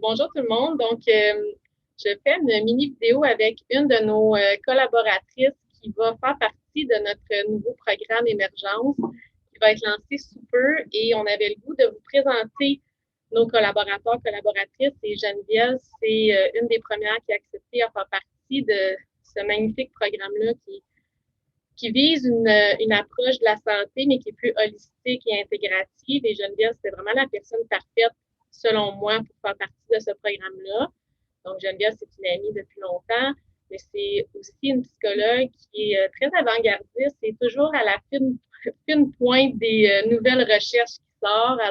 Bonjour tout le monde. Je fais une mini vidéo avec une de nos collaboratrices qui va faire partie de notre nouveau programme Émergence qui va être lancé sous peu. Et on avait le goût de vous présenter nos collaborateurs, collaboratrices. Et Geneviève, c'est une des premières qui a accepté à faire partie de ce magnifique programme-là qui vise une approche de la santé, mais qui est plus holistique et intégrative. Et Geneviève, c'était vraiment la personne parfaite, selon moi, pour faire partie de ce programme-là. Donc, Geneviève, c'est une amie depuis longtemps, mais c'est aussi une psychologue qui est très avant-gardiste et toujours à la fine pointe des nouvelles recherches qui sortent.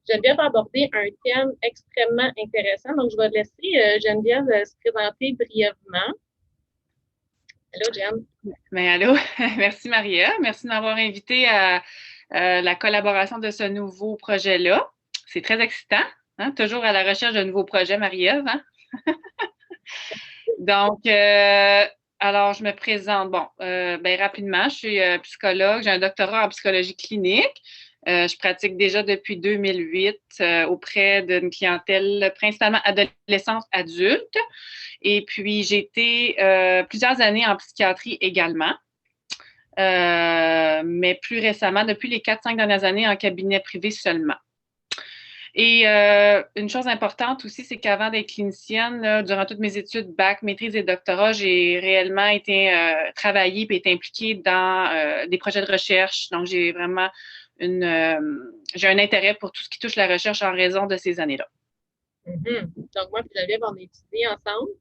Geneviève va aborder un thème extrêmement intéressant. Donc, je vais laisser Geneviève se présenter brièvement. Allô, Jen. Bien, allô, merci Maria. Merci de m'avoir invité à la collaboration de ce nouveau projet-là. C'est très excitant, hein? Toujours à la recherche de nouveaux projets, Marie-Ève. Hein? Donc, alors, je me présente. Bien rapidement, je suis psychologue, j'ai un doctorat en psychologie clinique. Je pratique déjà depuis 2008 auprès d'une clientèle principalement adolescente adulte. Et puis, j'ai été plusieurs années en psychiatrie également. Mais plus récemment, depuis les 4-5 dernières années, en cabinet privé seulement. Et une chose importante aussi, c'est qu'avant d'être clinicienne, là, durant toutes mes études, bac, maîtrise et doctorat, j'ai réellement été travaillée et été impliquée dans des projets de recherche. Donc, j'ai vraiment j'ai un intérêt pour tout ce qui touche la recherche en raison de ces années-là. Donc, moi et Geneviève, on a étudié ensemble.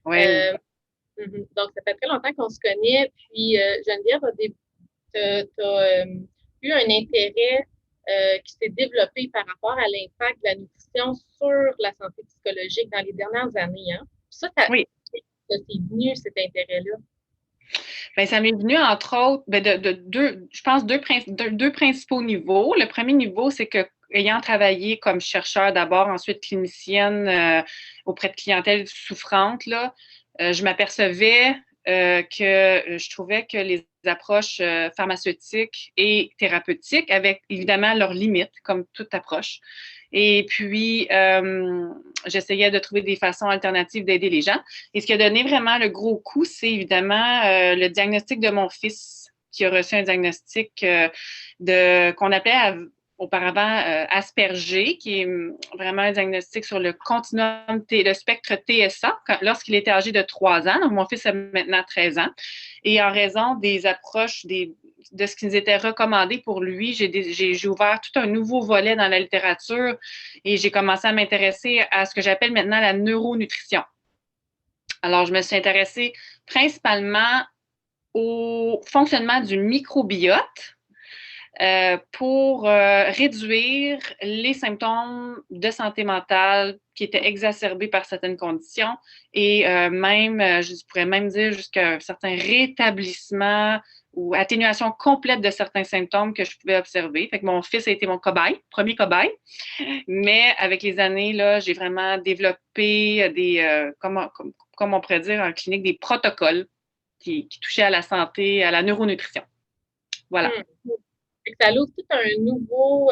Oui. Donc, ça fait très longtemps qu'on se connaît. Puis, Geneviève a eu un intérêt qui s'est développé par rapport à l'impact de la nutrition sur la santé psychologique dans les dernières années. Hein? Ça Oui. t'est venu, cet intérêt-là? Bien, ça m'est venu, entre autres, de deux, je pense, deux principaux niveaux. Le premier niveau, c'est que ayant travaillé comme chercheur d'abord, ensuite clinicienne auprès de clientèle souffrante, là, je m'apercevais que je trouvais que les approches pharmaceutiques et thérapeutiques avaient évidemment leurs limites, comme toute approche. Et puis, j'essayais de trouver des façons alternatives d'aider les gens. Et ce qui a donné vraiment le gros coup, c'est évidemment le diagnostic de mon fils, qui a reçu un diagnostic qu'on appelait auparavant Asperger, qui est vraiment un diagnostic sur le continuum, le spectre TSA, lorsqu'il était âgé de 3 ans. Donc, mon fils a maintenant 13 ans. Et en raison des approches, de ce qui nous était recommandé pour lui, j'ai ouvert tout un nouveau volet dans la littérature et j'ai commencé à m'intéresser à ce que j'appelle maintenant la neuronutrition. Alors, je me suis intéressée principalement au fonctionnement du microbiote pour réduire les symptômes de santé mentale qui étaient exacerbés par certaines conditions et je pourrais même dire jusqu'à un certain rétablissement ou atténuation complète de certains symptômes que je pouvais observer. Fait que mon fils a été mon premier cobaye. Mais avec les années, là, j'ai vraiment développé comme on pourrait dire en clinique, des protocoles qui touchaient à la santé, à la neuronutrition. Voilà. Ça ouvre tout un nouveau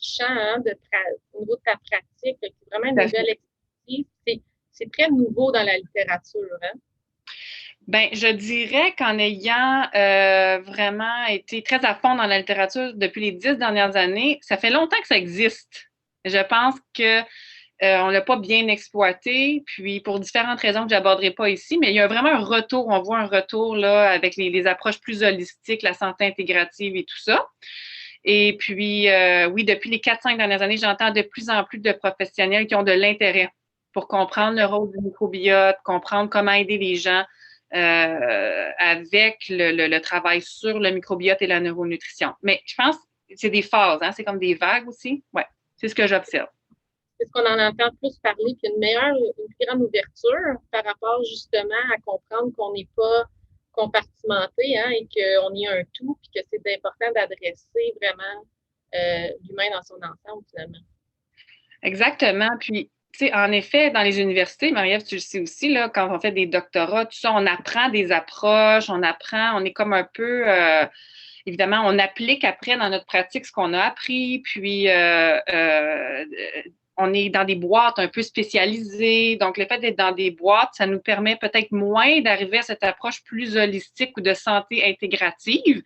champ au niveau de ta pratique, qui est vraiment une nouvelle expertise. C'est très nouveau dans la littérature. Hein? Bien, je dirais qu'en ayant vraiment été très à fond dans la littérature depuis les 10 dernières années, ça fait longtemps que ça existe. Je pense que on ne l'a pas bien exploité, puis pour différentes raisons que je n'aborderai pas ici, mais il y a vraiment un retour, on voit un retour là avec les approches plus holistiques, la santé intégrative et tout ça. Et puis, oui, depuis les 4-5 dernières années, j'entends de plus en plus de professionnels qui ont de l'intérêt pour comprendre le rôle du microbiote, comprendre comment aider les gens avec le travail sur le microbiote et la neuronutrition. Mais je pense que c'est des phases, hein? C'est comme des vagues aussi. Oui, c'est ce que j'observe. C'est ce qu'on en entend plus parler, puis une plus grande ouverture par rapport justement à comprendre qu'on n'est pas compartimenté hein, et qu'on est un tout, puis que c'est important d'adresser vraiment l'humain dans son ensemble finalement. Exactement. Puis, tu sais, en effet, dans les universités, Marie-Ève, tu le sais aussi, là, quand on fait des doctorats, tout ça, on apprend des approches, on est comme un peu, évidemment, on applique après dans notre pratique ce qu'on a appris, puis on est dans des boîtes un peu spécialisées. Donc, le fait d'être dans des boîtes, ça nous permet peut-être moins d'arriver à cette approche plus holistique ou de santé intégrative.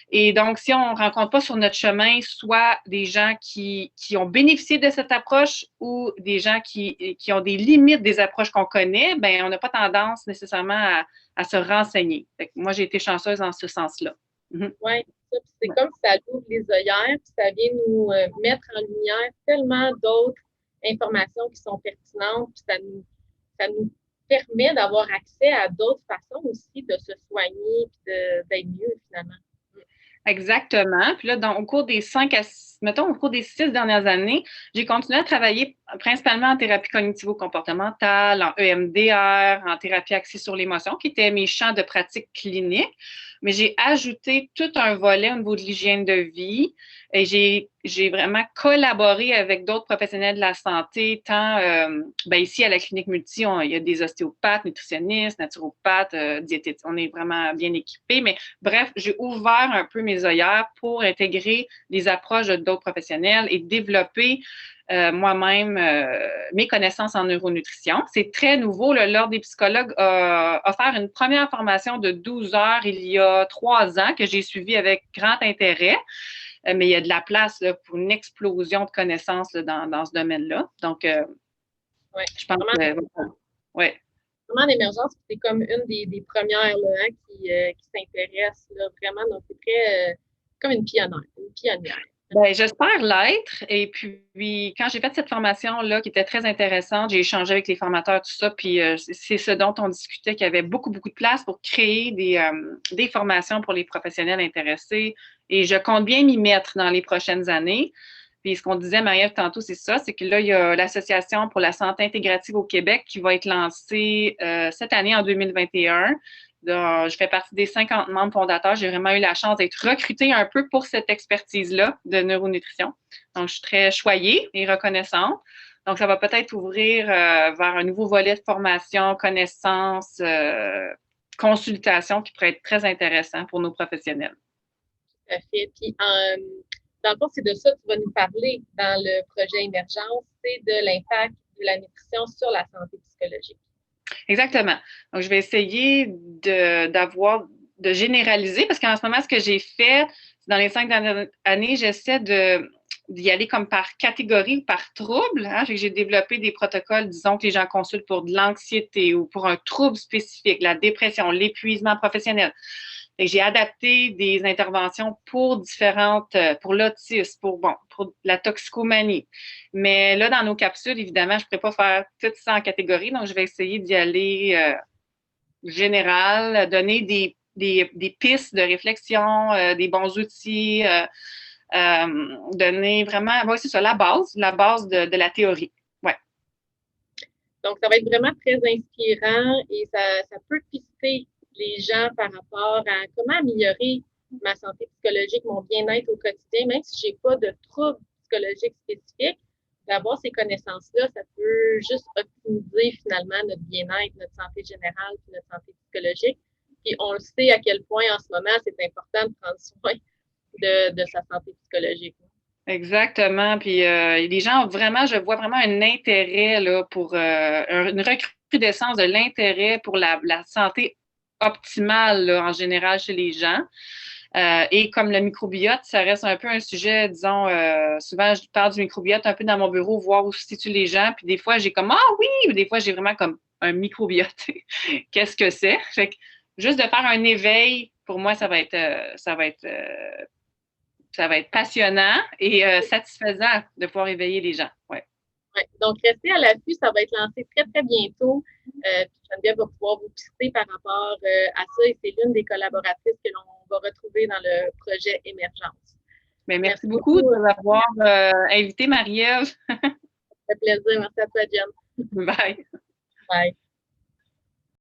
Et donc, si on ne rencontre pas sur notre chemin soit des gens qui ont bénéficié de cette approche ou des gens qui ont des limites des approches qu'on connaît, ben on n'a pas tendance nécessairement à se renseigner. Fait que moi, j'ai été chanceuse en ce sens-là. Oui, c'est comme si ça ouvre les œillères, puis ça vient nous mettre en lumière tellement d'autres informations qui sont pertinentes, puis ça nous permet d'avoir accès à d'autres façons aussi de se soigner puis d'être mieux finalement. Exactement. Puis là, au cours des 6 dernières années, j'ai continué à travailler principalement en thérapie cognitivo-comportementale, en EMDR, en thérapie axée sur l'émotion, qui étaient mes champs de pratique clinique. Mais j'ai ajouté tout un volet au niveau de l'hygiène de vie et j'ai vraiment collaboré avec d'autres professionnels de la santé, tant ici à la clinique Multi, il y a des ostéopathes, nutritionnistes, naturopathes, diététiciens, on est vraiment bien équipés. Mais bref, j'ai ouvert un peu mes œillères pour intégrer des approches d'autres professionnels et développer moi-même mes connaissances en neuronutrition. C'est très nouveau. L'Ordre des psychologues a offert une première formation de 12 heures il y a 3 ans que j'ai suivie avec grand intérêt. Mais il y a de la place là, pour une explosion de connaissances là, dans ce domaine-là. Donc, je pense que... Ouais. Vraiment, l'émergence, c'est comme une des premières là, hein, qui s'intéresse là, vraiment. Donc, c'est très comme une pionnière. Ben, j'espère l'être. Et puis, quand j'ai fait cette formation-là, qui était très intéressante, j'ai échangé avec les formateurs, tout ça, puis c'est ce dont on discutait, qu'il y avait beaucoup, beaucoup de place pour créer des formations pour les professionnels intéressés. Et je compte bien m'y mettre dans les prochaines années. Puis, ce qu'on disait, Marie-Ève, tantôt, c'est ça, c'est que là, il y a l'Association pour la santé intégrative au Québec qui va être lancée cette année, en 2021. Je fais partie des 50 membres fondateurs. J'ai vraiment eu la chance d'être recrutée un peu pour cette expertise-là de neuronutrition. Donc, je suis très choyée et reconnaissante. Donc, ça va peut-être ouvrir vers un nouveau volet de formation, connaissances, consultation qui pourrait être très intéressant pour nos professionnels. Tout à fait. Puis, dans le fond, c'est de ça que tu vas nous parler dans le projet Émergence, c'est de l'impact de la nutrition sur la santé psychologique. Exactement. Donc, je vais essayer de généraliser parce qu'en ce moment, ce que j'ai fait, dans les 5 dernières années, j'essaie d'y aller comme par catégorie ou par trouble. Hein? J'ai développé des protocoles, disons, que les gens consultent pour de l'anxiété ou pour un trouble spécifique, la dépression, l'épuisement professionnel. J'ai adapté des interventions pour l'autisme, pour la toxicomanie. Mais là, dans nos capsules, évidemment, je ne pourrais pas faire tout ça en catégorie, donc je vais essayer d'y aller général, donner des pistes de réflexion, des bons outils, donner vraiment, c'est ça, la base de la théorie. Ouais. Donc, ça va être vraiment très inspirant et ça peut pister les gens par rapport à comment améliorer ma santé psychologique, mon bien-être au quotidien, même si je n'ai pas de troubles psychologiques spécifiques. D'avoir ces connaissances-là, ça peut juste optimiser finalement notre bien-être, notre santé générale, puis notre santé psychologique. Puis on le sait à quel point en ce moment, c'est important de prendre soin de sa santé psychologique. Exactement. Puis les gens je vois vraiment un intérêt là, pour une recrudescence de l'intérêt pour la santé optimale là, en général chez les gens. Et comme le microbiote, ça reste un peu un sujet, disons, souvent je parle du microbiote un peu dans mon bureau, voir où se situent les gens. Puis des fois, j'ai comme, ah oui, des fois, j'ai vraiment comme un microbiote. Qu'est-ce que c'est? Fait que juste de faire un éveil, pour moi, ça va être passionnant et satisfaisant de pouvoir éveiller les gens. Ouais. Ouais. Donc, restez à l'affût, ça va être lancé très, très bientôt. Geneviève va pouvoir vous pister par rapport à ça et c'est l'une des collaboratrices que l'on va retrouver dans le projet Émergence. Mais merci beaucoup de m'avoir invité, Marie-Ève. Ça fait plaisir. Merci à toi, Jen. Bye. Bye.